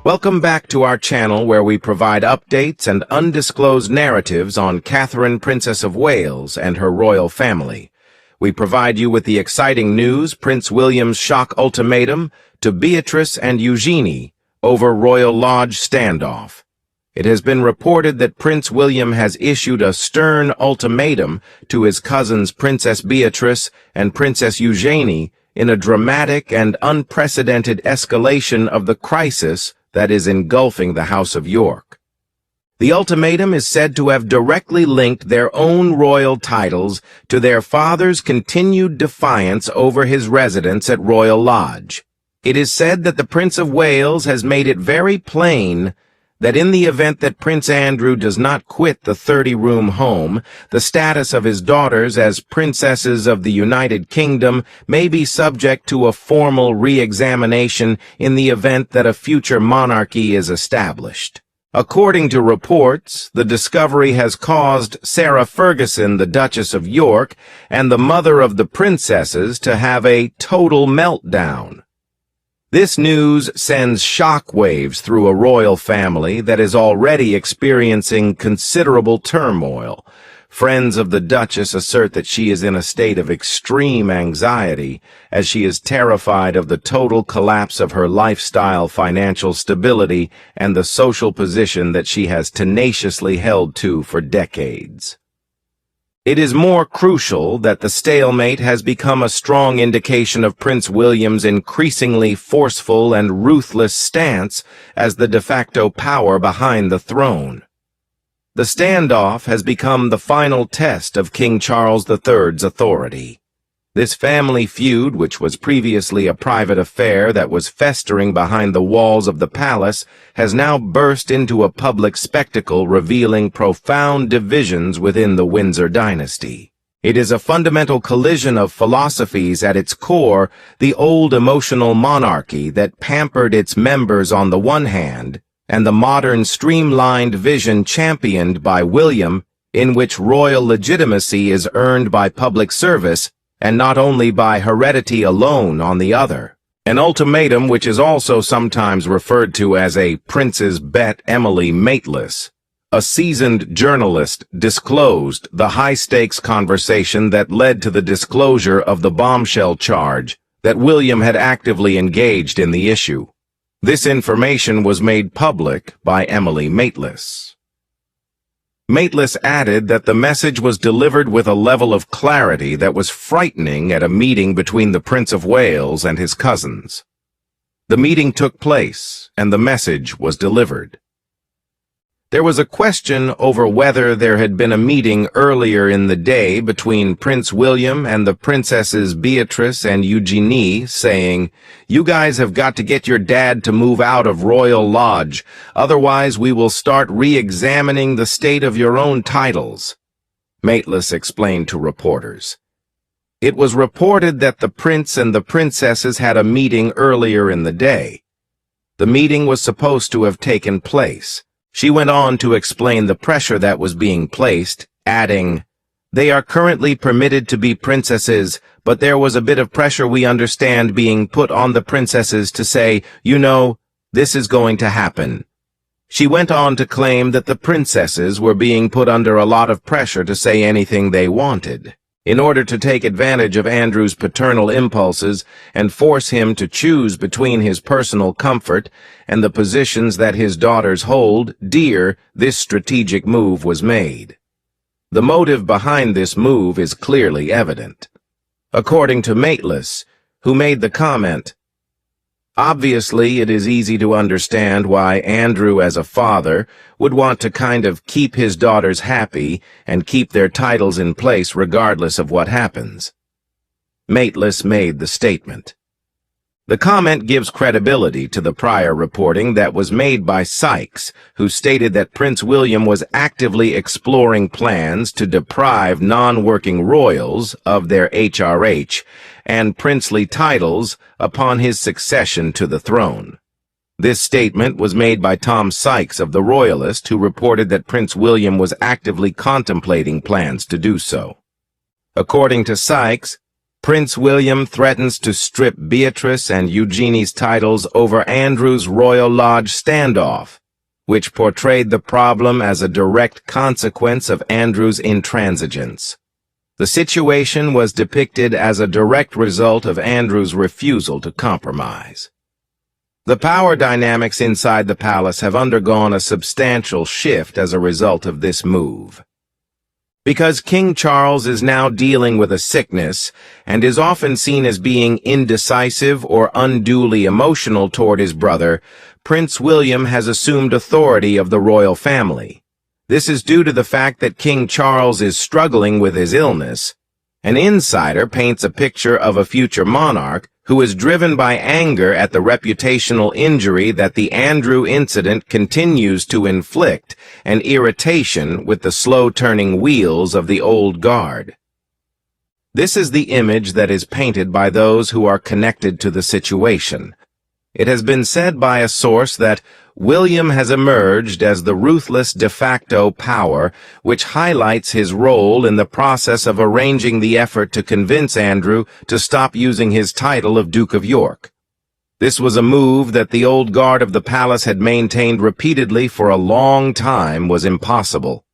Welcome back to our channel where we provide updates and undisclosed narratives on Catherine, Princess of Wales, and her royal family. We provide you with the exciting news, Prince William's shock ultimatum to Beatrice and Eugenie over Royal Lodge standoff. It has been reported that Prince William has issued a stern ultimatum to his cousins Princess Beatrice and Princess Eugenie in a dramatic and unprecedented escalation of the crisis that is engulfing the House of York. The ultimatum is said to have directly linked their own royal titles to their father's continued defiance over his residence at Royal Lodge. It is said that the Prince of Wales has made it very plain that in the event that Prince Andrew does not quit the 30-room home, the status of his daughters as princesses of the United Kingdom may be subject to a formal re-examination in the event that a future monarchy is established. According to reports, the discovery has caused Sarah Ferguson, the Duchess of York, and the mother of the princesses to have a total meltdown. This news sends shockwaves through a royal family that is already experiencing considerable turmoil. Friends of the Duchess assert that she is in a state of extreme anxiety as she is terrified of the total collapse of her lifestyle, financial stability, and the social position that she has tenaciously held to for decades. It is more crucial that the stalemate has become a strong indication of Prince William's increasingly forceful and ruthless stance as the de facto power behind the throne. The standoff has become the final test of King Charles III's authority. This family feud, which was previously a private affair that was festering behind the walls of the palace, has now burst into a public spectacle revealing profound divisions within the Windsor dynasty. It is a fundamental collision of philosophies at its core, the old emotional monarchy that pampered its members on the one hand, and the modern streamlined vision championed by William, in which royal legitimacy is earned by public service, and not only by heredity alone on the other. An ultimatum, which is also sometimes referred to as a prince's bet, Emily Maitlis, a seasoned journalist, disclosed the high-stakes conversation that led to the disclosure of the bombshell charge that William had actively engaged in the issue. This information was made public by Emily Maitlis. Maitlis added that the message was delivered with a level of clarity that was frightening at a meeting between the Prince of Wales and his cousins. The meeting took place, and the message was delivered. There was a question over whether there had been a meeting earlier in the day between Prince William and the princesses Beatrice and Eugenie, saying, "You guys have got to get your dad to move out of Royal Lodge, otherwise we will start re-examining the state of your own titles," Maitlis explained to reporters. It was reported that the prince and the princesses had a meeting earlier in the day. The meeting was supposed to have taken place. She went on to explain the pressure that was being placed, adding, "They are currently permitted to be princesses, but there was a bit of pressure we understand being put on the princesses to say, you know, this is going to happen." She went on to claim that the princesses were being put under a lot of pressure to say anything they wanted, in order to take advantage of Andrew's paternal impulses and force him to choose between his personal comfort and the positions that his daughters hold dear. This strategic move was made. The motive behind this move is clearly evident. According to Maitlis, who made the comment, "Obviously, it is easy to understand why Andrew, as a father, would want to kind of keep his daughters happy and keep their titles in place regardless of what happens." Maitlis made the statement. The comment gives credibility to the prior reporting that was made by Sykes, who stated that Prince William was actively exploring plans to deprive non-working royals of their HRH and princely titles upon his succession to the throne. This statement was made by Tom Sykes of The Royalist, who reported that Prince William was actively contemplating plans to do so. According to Sykes, Prince William threatens to strip Beatrice and Eugenie's titles over Andrew's Royal Lodge standoff, which portrayed the problem as a direct consequence of Andrew's intransigence. The situation was depicted as a direct result of Andrew's refusal to compromise. The power dynamics inside the palace have undergone a substantial shift as a result of this move. Because King Charles is now dealing with a sickness and is often seen as being indecisive or unduly emotional toward his brother, Prince William has assumed authority of the royal family. This is due to the fact that King Charles is struggling with his illness. An insider paints a picture of a future monarch who is driven by anger at the reputational injury that the Andrew incident continues to inflict and irritation with the slow-turning wheels of the old guard. This is the image that is painted by those who are connected to the situation. It has been said by a source that William has emerged as the ruthless de facto power, which highlights his role in the process of arranging the effort to convince Andrew to stop using his title of Duke of York. This was a move that the old guard of the palace had maintained repeatedly for a long time was impossible.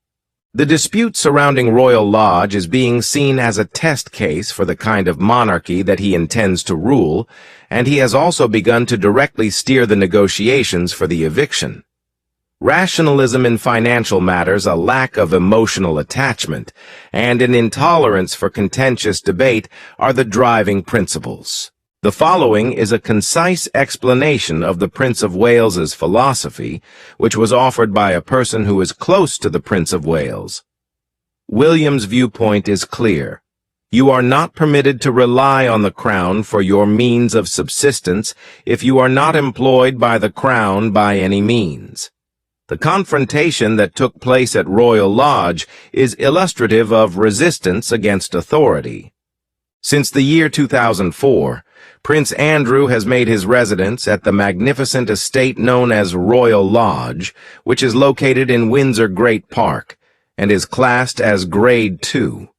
The dispute surrounding Royal Lodge is being seen as a test case for the kind of monarchy that he intends to rule, and he has also begun to directly steer the negotiations for the eviction. Rationalism in financial matters, a lack of emotional attachment, and an intolerance for contentious debate are the driving principles. The following is a concise explanation of the Prince of Wales's philosophy, which was offered by a person who is close to the Prince of Wales. William's viewpoint is clear. You are not permitted to rely on the crown for your means of subsistence if you are not employed by the crown by any means. The confrontation that took place at Royal Lodge is illustrative of resistance against authority. Since the year 2004, Prince Andrew has made his residence at the magnificent estate known as Royal Lodge, which is located in Windsor Great Park, and is classed as Grade 2.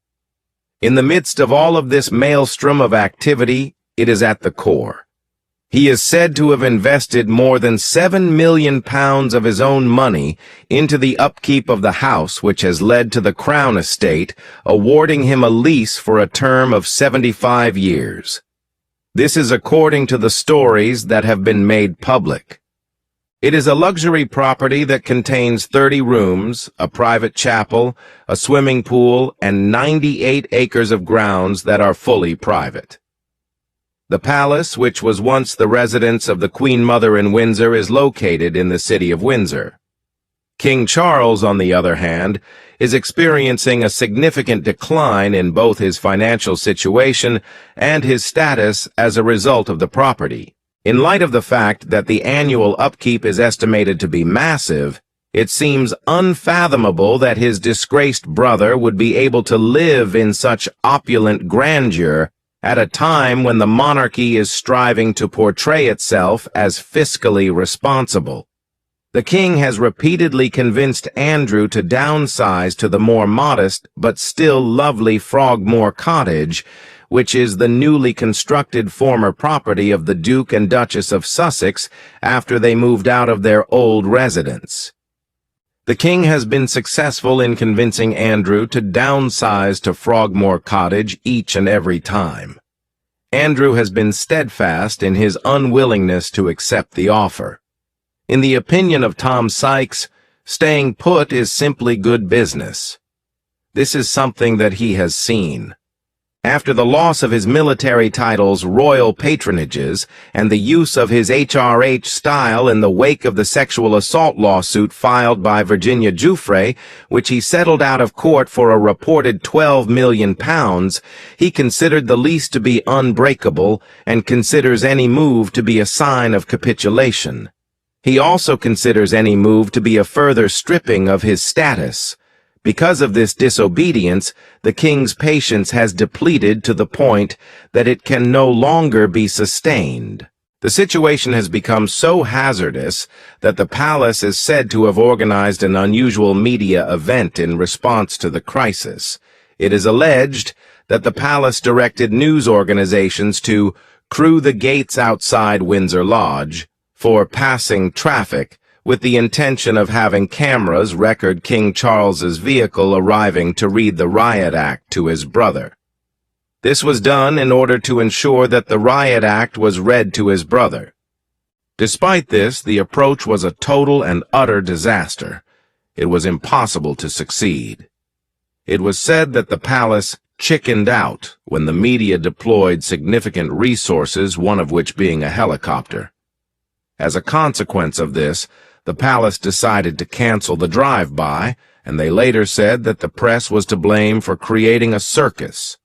In the midst of all of this maelstrom of activity, it is at the core. He is said to have invested more than £7 million of his own money into the upkeep of the house, which has led to the Crown Estate awarding him a lease for a term of 75 years. This is according to the stories that have been made public. It is a luxury property that contains 30 rooms, a private chapel, a swimming pool, and 98 acres of grounds that are fully private. The palace, which was once the residence of the Queen Mother in Windsor, is located in the city of Windsor. King Charles, on the other hand, is experiencing a significant decline in both his financial situation and his status as a result of the property. In light of the fact that the annual upkeep is estimated to be massive, it seems unfathomable that his disgraced brother would be able to live in such opulent grandeur at a time when the monarchy is striving to portray itself as fiscally responsible. The king has repeatedly convinced Andrew to downsize to the more modest but still lovely Frogmore Cottage, which is the newly constructed former property of the Duke and Duchess of Sussex after they moved out of their old residence. The king has been successful in convincing Andrew to downsize to Frogmore Cottage each and every time. Andrew has been steadfast in his unwillingness to accept the offer. In the opinion of Tom Sykes, staying put is simply good business. This is something that he has seen. After the loss of his military titles, royal patronages, and the use of his HRH style in the wake of the sexual assault lawsuit filed by Virginia Giuffre, which he settled out of court for a reported £12 million, he considered the lease to be unbreakable and considers any move to be a sign of capitulation. He also considers any move to be a further stripping of his status. Because of this disobedience, the king's patience has depleted to the point that it can no longer be sustained. The situation has become so hazardous that the palace is said to have organized an unusual media event in response to the crisis. It is alleged that the palace directed news organizations to crew the gates outside Windsor Lodge for passing traffic, with the intention of having cameras record King Charles's vehicle arriving to read the riot act to his brother. This was done in order to ensure that the riot act was read to his brother. Despite this, the approach was a total and utter disaster. It was impossible to succeed. It was said that the palace chickened out when the media deployed significant resources, one of which being a helicopter. As a consequence of this, the palace decided to cancel the drive-by, and they later said that the press was to blame for creating a circus.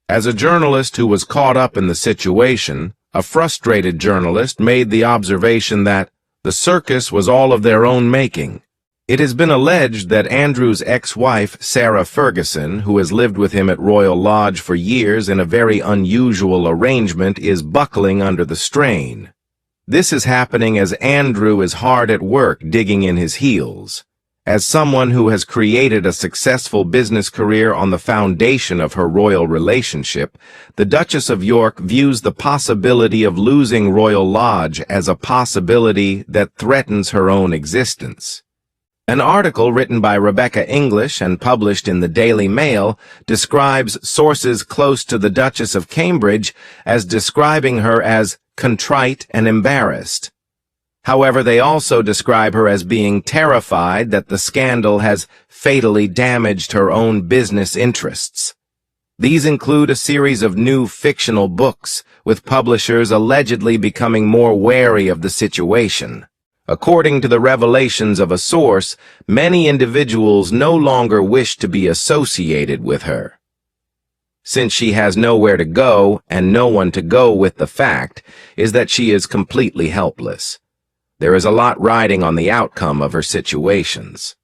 As a journalist who was caught up in the situation, a frustrated journalist made the observation that the circus was all of their own making. It has been alleged that Andrew's ex-wife, Sarah Ferguson, who has lived with him at Royal Lodge for years in a very unusual arrangement, is buckling under the strain. This is happening as Andrew is hard at work digging in his heels. As someone who has created a successful business career on the foundation of her royal relationship, the Duchess of York views the possibility of losing Royal Lodge as a possibility that threatens her own existence. An article written by Rebecca English and published in the Daily Mail describes sources close to the Duchess of Cambridge as describing her as contrite and embarrassed. However, they also describe her as being terrified that the scandal has fatally damaged her own business interests. These include a series of new fictional books, with publishers allegedly becoming more wary of the situation. According to the revelations of a source, many individuals no longer wish to be associated with her. Since she has nowhere to go and no one to go with, the fact is that she is completely helpless. There is a lot riding on the outcome of her situations.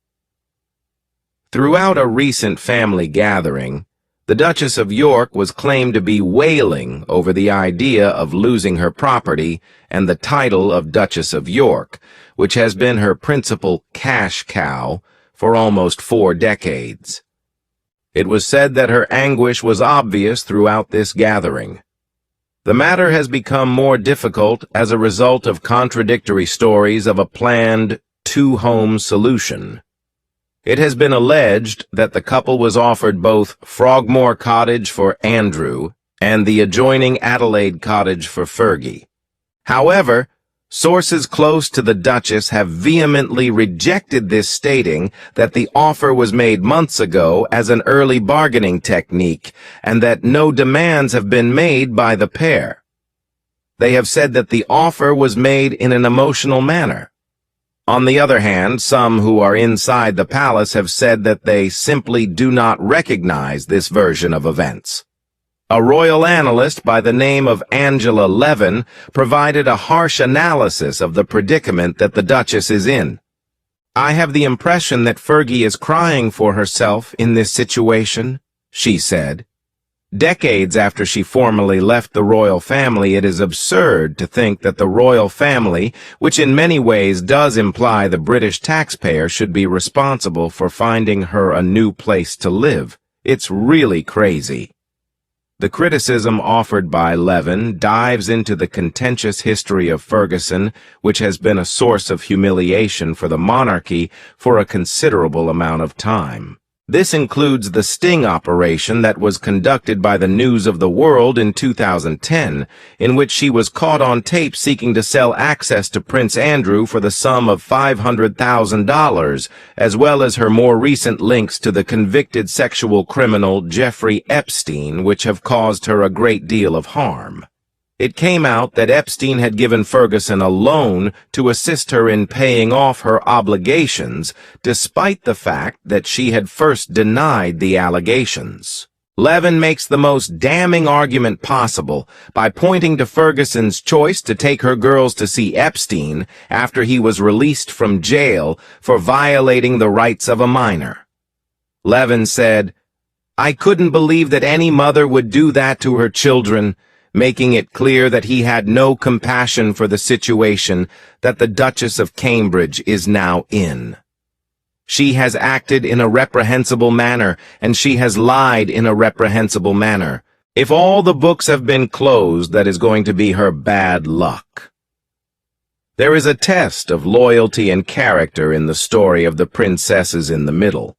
Throughout a recent family gathering, the Duchess of York was claimed to be wailing over the idea of losing her property and the title of Duchess of York, which has been her principal cash cow for almost 4 decades. It was said that her anguish was obvious throughout this gathering. The matter has become more difficult as a result of contradictory stories of a planned 2-home solution. It has been alleged that the couple was offered both Frogmore Cottage for Andrew and the adjoining Adelaide Cottage for Fergie. However, sources close to the Duchess have vehemently rejected this, stating that the offer was made months ago as an early bargaining technique and that no demands have been made by the pair. They have said that the offer was made in an emotional manner. On the other hand, some who are inside the palace have said that they simply do not recognize this version of events. A royal analyst by the name of Angela Levin provided a harsh analysis of the predicament that the Duchess is in. "I have the impression that Fergie is crying for herself in this situation," she said. Decades after she formally left the royal family, it is absurd to think that the royal family, which in many ways does imply the British taxpayer, should be responsible for finding her a new place to live. It's really crazy. The criticism offered by Levin dives into the contentious history of Ferguson, which has been a source of humiliation for the monarchy for a considerable amount of time. This includes the sting operation that was conducted by the News of the World in 2010, in which she was caught on tape seeking to sell access to Prince Andrew for the sum of $500,000, as well as her more recent links to the convicted sexual criminal Jeffrey Epstein, which have caused her a great deal of harm. It came out that Epstein had given Ferguson a loan to assist her in paying off her obligations, despite the fact that she had first denied the allegations. Levin makes the most damning argument possible by pointing to Ferguson's choice to take her girls to see Epstein after he was released from jail for violating the rights of a minor. Levin said, "I couldn't believe that any mother would do that to her children," making it clear that he had no compassion for the situation that the Duchess of Cambridge is now in. She has acted in a reprehensible manner, and she has lied in a reprehensible manner. If all the books have been closed, that is going to be her bad luck. There is a test of loyalty and character in the story of the princesses in the middle.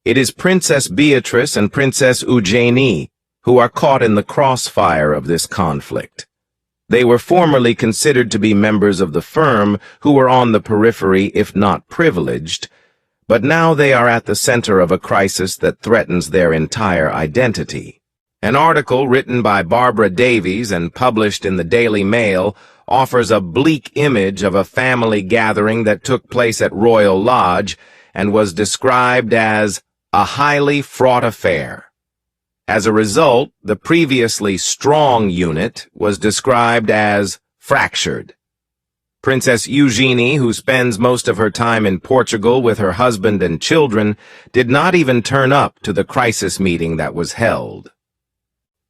It is Princess Beatrice and Princess Eugenie who are caught in the crossfire of this conflict. They were formerly considered to be members of the firm who were on the periphery, if not privileged, but now they are at the center of a crisis that threatens their entire identity. An article written by Barbara Davies and published in the Daily Mail offers a bleak image of a family gathering that took place at Royal Lodge and was described as a highly fraught affair. As a result, the previously strong unit was described as fractured. Princess Eugenie, who spends most of her time in Portugal with her husband and children, did not even turn up to the crisis meeting that was held.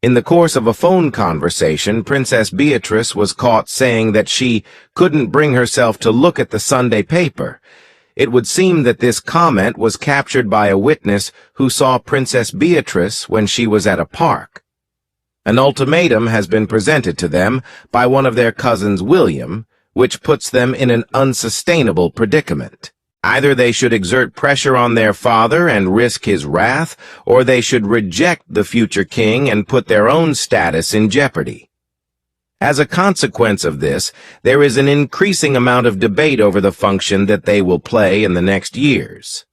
In the course of a phone conversation, Princess Beatrice was caught saying that she couldn't bring herself to look at the Sunday paper. It would seem that this comment was captured by a witness who saw Princess Beatrice when she was at a park. An ultimatum has been presented to them by one of their cousins, William, which puts them in an unsustainable predicament. Either they should exert pressure on their father and risk his wrath, or they should reject the future king and put their own status in jeopardy. As a consequence of this, there is an increasing amount of debate over the function that they will play in the next years.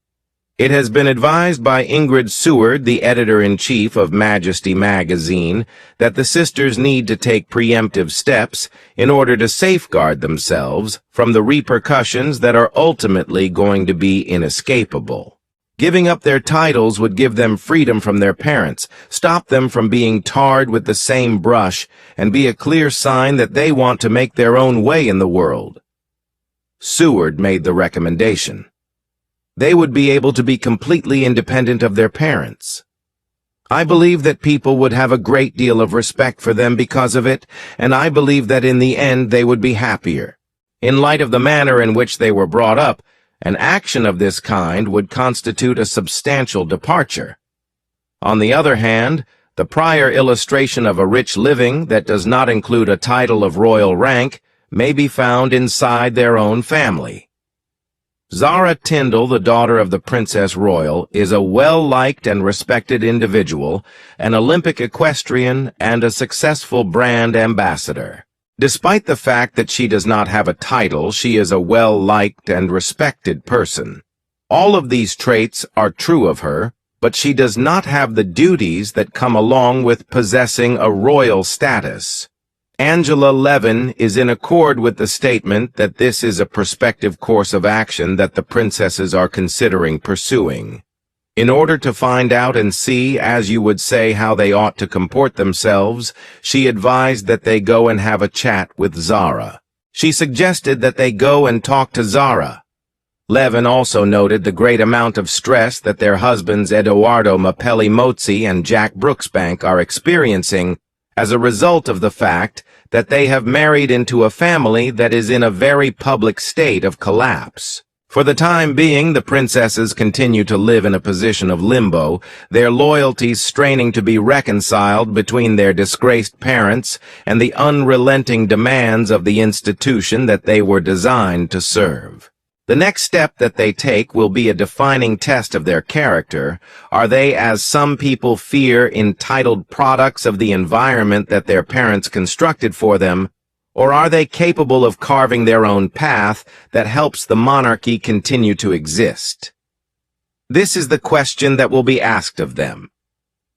It has been advised by Ingrid Seward, the editor-in-chief of Majesty magazine, that the sisters need to take preemptive steps in order to safeguard themselves from the repercussions that are ultimately going to be inescapable. Giving up their titles would give them freedom from their parents, stop them from being tarred with the same brush, and be a clear sign that they want to make their own way in the world. Seward made the recommendation. They would be able to be completely independent of their parents. I believe that people would have a great deal of respect for them because of it, and I believe that in the end they would be happier. In light of the manner in which they were brought up, an action of this kind would constitute a substantial departure. On the other hand, the prior illustration of a rich living that does not include a title of royal rank may be found inside their own family. Zara Tyndall, the daughter of the Princess Royal, is a well-liked and respected individual, an Olympic equestrian, and a successful brand ambassador. Despite the fact that she does not have a title, she is a well-liked and respected person. All of these traits are true of her, but she does not have the duties that come along with possessing a royal status. Angela Levin is in accord with the statement that this is a prospective course of action that the princesses are considering pursuing. In order to find out and see, as you would say, how they ought to comport themselves, she advised that they go and have a chat with Zara. She suggested that they go and talk to Zara. Levin also noted the great amount of stress that their husbands Edoardo Mapelli Mozzi and Jack Brooksbank are experiencing as a result of the fact that they have married into a family that is in a very public state of collapse. For the time being, the princesses continue to live in a position of limbo, their loyalties straining to be reconciled between their disgraced parents and the unrelenting demands of the institution that they were designed to serve. The next step that they take will be a defining test of their character. Are they, as some people fear, entitled products of the environment that their parents constructed for them, or are they capable of carving their own path that helps the monarchy continue to exist? This is the question that will be asked of them.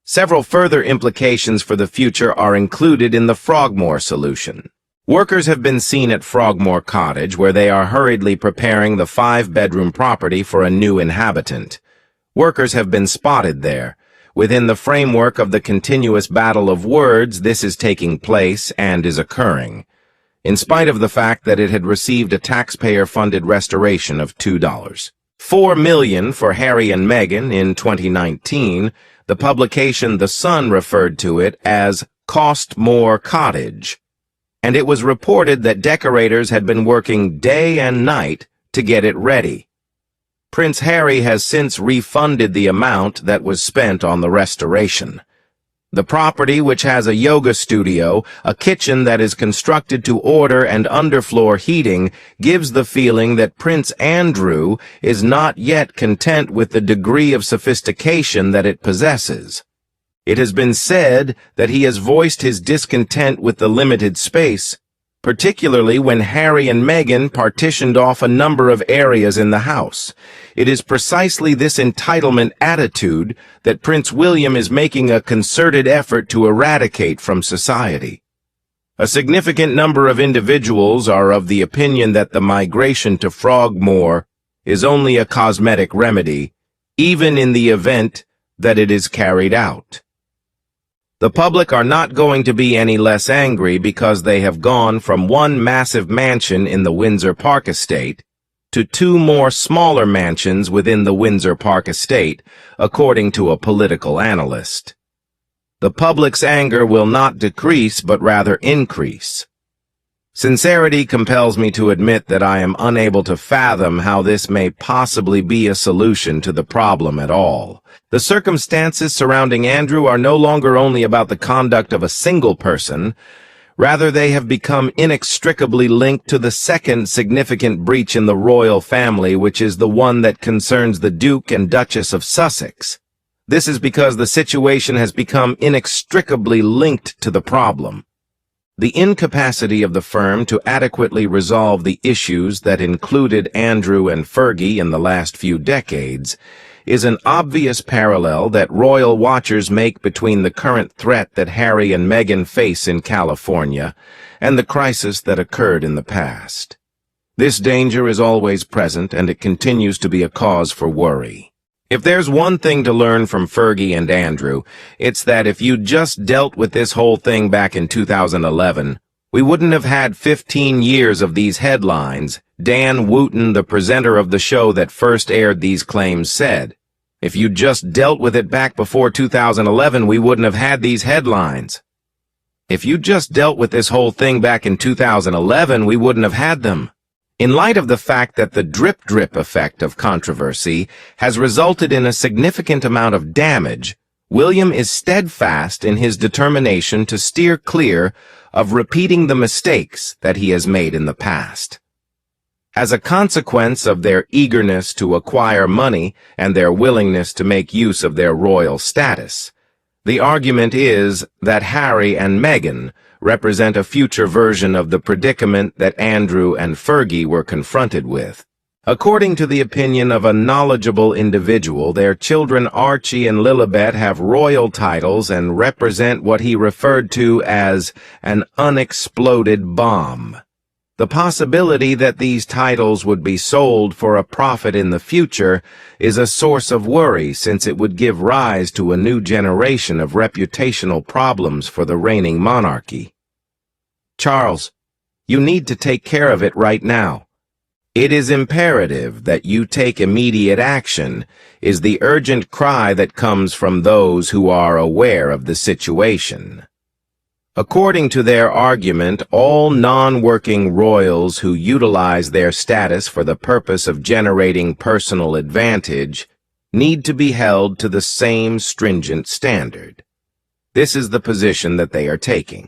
Several further implications for the future are included in the Frogmore solution. Workers have been seen at Frogmore Cottage, where they are hurriedly preparing the 5-bedroom property for a new inhabitant. Workers have been spotted there. Within the framework of the continuous battle of words, this is taking place and is occurring, in spite of the fact that it had received a taxpayer-funded restoration of $2. $4 million for Harry and Meghan in 2019, the publication The Sun referred to it as Cost More Cottage, and it was reported that decorators had been working day and night to get it ready. Prince Harry has since refunded the amount that was spent on the restoration. The property, which has a yoga studio, a kitchen that is constructed to order, and underfloor heating, gives the feeling that Prince Andrew is not yet content with the degree of sophistication that it possesses. It has been said that he has voiced his discontent with the limited space, particularly when Harry and Meghan partitioned off a number of areas in the house. It is precisely this entitlement attitude that Prince William is making a concerted effort to eradicate from society. A significant number of individuals are of the opinion that the migration to Frogmore is only a cosmetic remedy, even in the event that it is carried out. The public are not going to be any less angry because they have gone from one massive mansion in the Windsor Park estate to two more smaller mansions within the Windsor Park estate, according to a political analyst. The public's anger will not decrease, but rather increase. Sincerity compels me to admit that I am unable to fathom how this may possibly be a solution to the problem at all. The circumstances surrounding Andrew are no longer only about the conduct of a single person. Rather, they have become inextricably linked to the second significant breach in the royal family, which is the one that concerns the Duke and Duchess of Sussex. This is because the situation has become inextricably linked to the problem. The incapacity of the firm to adequately resolve the issues that included Andrew and Fergie in the last few decades is an obvious parallel that royal watchers make between the current threat that Harry and Meghan face in California and the crisis that occurred in the past. This danger is always present, and it continues to be a cause for worry. If there's one thing to learn from Fergie and Andrew, it's that if you'd just dealt with this whole thing back in 2011, we wouldn't have had 15 years of these headlines. Dan Wooten, the presenter of the show that first aired these claims, said, "If you'd just dealt with it back before 2011, we wouldn't have had these headlines. If you'd just dealt with this whole thing back in 2011, we wouldn't have had them." In light of the fact that the drip-drip effect of controversy has resulted in a significant amount of damage, William is steadfast in his determination to steer clear of repeating the mistakes that he has made in the past. As a consequence of their eagerness to acquire money and their willingness to make use of their royal status, the argument is that Harry and Meghan represent a future version of the predicament that Andrew and Fergie were confronted with. According to the opinion of a knowledgeable individual, their children Archie and Lilibet have royal titles and represent what he referred to as an unexploded bomb. The possibility that these titles would be sold for a profit in the future is a source of worry, since it would give rise to a new generation of reputational problems for the reigning monarchy. Charles, you need to take care of it right now. It is imperative that you take immediate action, is the urgent cry that comes from those who are aware of the situation. According to their argument, all non-working royals who utilize their status for the purpose of generating personal advantage need to be held to the same stringent standard. This is the position that they are taking.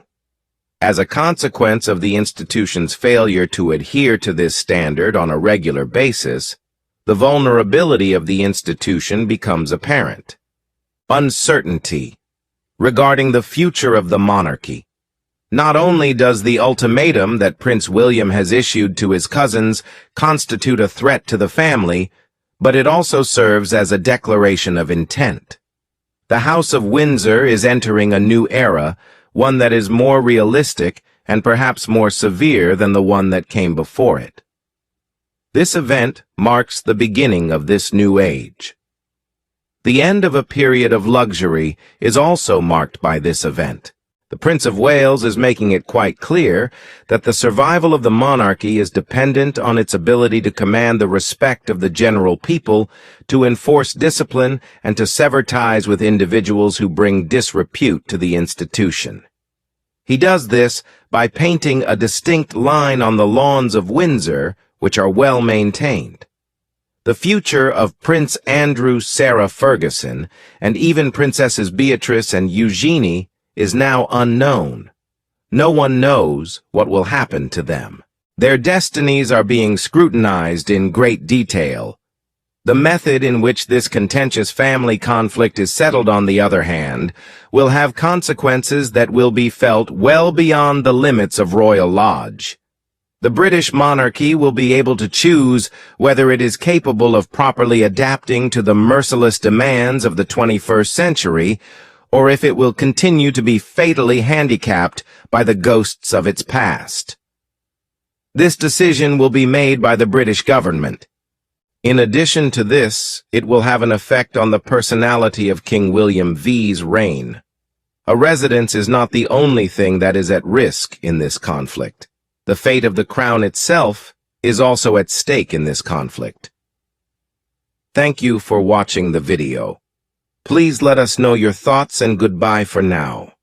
As a consequence of the institution's failure to adhere to this standard on a regular basis, the vulnerability of the institution becomes apparent. Uncertainty regarding the future of the monarchy. Not only does the ultimatum that Prince William has issued to his cousins constitute a threat to the family, but it also serves as a declaration of intent. The House of Windsor is entering a new era, one that is more realistic and perhaps more severe than the one that came before it. This event marks the beginning of this new age. The end of a period of luxury is also marked by this event. The Prince of Wales is making it quite clear that the survival of the monarchy is dependent on its ability to command the respect of the general people, to enforce discipline, and to sever ties with individuals who bring disrepute to the institution. He does this by painting a distinct line on the lawns of Windsor, which are well maintained. The future of Prince Andrew Sarah Ferguson and even Princesses Beatrice and Eugenie is now unknown. No one knows what will happen to them. Their destinies are being scrutinized in great detail. The method in which this contentious family conflict is settled, on the other hand, will have consequences that will be felt well beyond the limits of Royal Lodge. The British monarchy will be able to choose whether it is capable of properly adapting to the merciless demands of the 21st century, or if it will continue to be fatally handicapped by the ghosts of its past. This decision will be made by the British government. In addition to this, it will have an effect on the personality of King William V's reign. A residence is not the only thing that is at risk in this conflict. The fate of the crown itself is also at stake in this conflict. Thank you for watching the video. Please let us know your thoughts, and goodbye for now.